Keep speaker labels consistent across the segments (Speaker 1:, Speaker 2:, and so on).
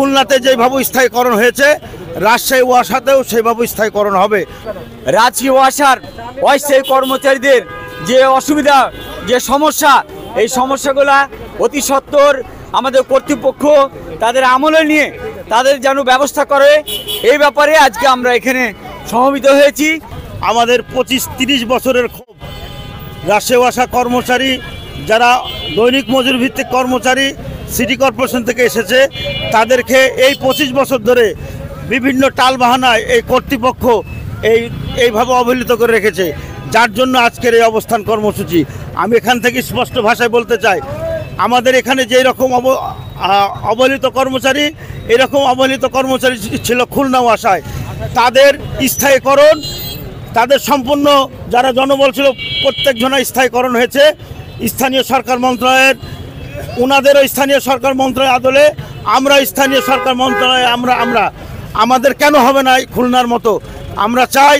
Speaker 1: খুলনাতে যেভাবে স্থায়ীকরণ হয়েছে রাজশাহী ওয়াসাতেও সেভাবে স্থায়ীকরণ হবে।
Speaker 2: রাজশাহী ওয়াসার অস্থায়ী কর্মচারীদের যে অসুবিধা, যে সমস্যা, এই সমস্যাগুলা অতি সত্বর আমাদের কর্তৃপক্ষ তাদের আমলে নিয়ে তাদের যেন ব্যবস্থা করে, এই ব্যাপারে আজকে আমরা এখানে সমবেত হয়েছি।
Speaker 1: আমাদের 25-30 বছরের ক্ষোভ, রাজশাহী ওয়াসা কর্মচারী যারা দৈনিক মজুরি ভিত্তিক কর্মচারী সিটি কর্পোরেশন থেকে এসেছে, তাদেরকে এই 25 বছর ধরে বিভিন্ন টালবাহানায় এই কর্তৃপক্ষ এইভাবে অবহেলিত করে রেখেছে, যার জন্য আজকের এই অবস্থান কর্মসূচি। আমি এখান থেকে স্পষ্ট ভাষায় বলতে চাই, আমাদের এখানে যেই রকম অবহেলিত কর্মচারী, এরকম অবহেলিত কর্মচারী ছিল খুলনা ওয়াসায়। তাদের স্থায়ীকরণ, তাদের সম্পূর্ণ যারা জনবল ছিল প্রত্যেক জনের স্থায়ীকরণ হয়েছে স্থানীয় সরকার মন্ত্রণালয়ের, ওনাদেরও স্থানীয় সরকার মন্ত্রণালয় আদলে, আমরা স্থানীয় সরকার মন্ত্রণালয় আমরা আমাদের কেন হবে না খুলনার মতো? আমরা চাই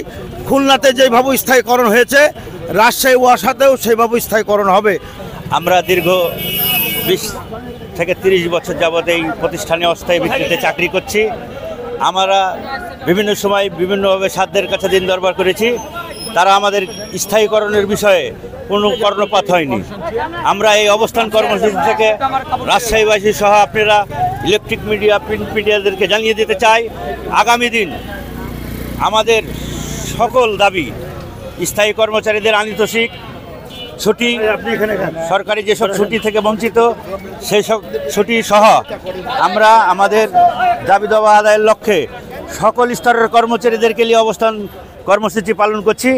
Speaker 1: খুলনাতে যেভাবে স্থায়ীকরণ হয়েছে রাজশাহী ওয়াসাতেও সেভাবে স্থায়ীকরণ হবে।
Speaker 3: আমরা দীর্ঘ 20 থেকে 30 বছর যাবৎ এই প্রতিষ্ঠানে অস্থায়ী ভিত্তিতে চাকরি করছি। আমরা বিভিন্ন সময় বিভিন্নভাবে সাধ্যের কাছে দিন দরবার করেছি, তারা আমাদের স্থায়ীকরণের বিষয়ে কোনো কর্ণপাত হয়নি। আমরা এই অবস্থান কর্মসূচি থেকে রাজশাহীবাসী সহ আপনারা ইলেকট্রিক মিডিয়া, প্রিন্ট মিডিয়াদেরকে জানিয়ে দিতে চাই, আগামী দিন আমাদের সকল দাবি, স্থায়ী কর্মচারীদের আনিতোষিক ছুটি, সরকারি যেসব ছুটি থেকে বঞ্চিত সেই সব ছুটি সহ আমরা আমাদের দাবি দাওয়া আদায়ের লক্ষ্যে সকল স্তরের কর্মচারীদেরকে নিয়ে অবস্থান কর্মসূচি পালন করছি।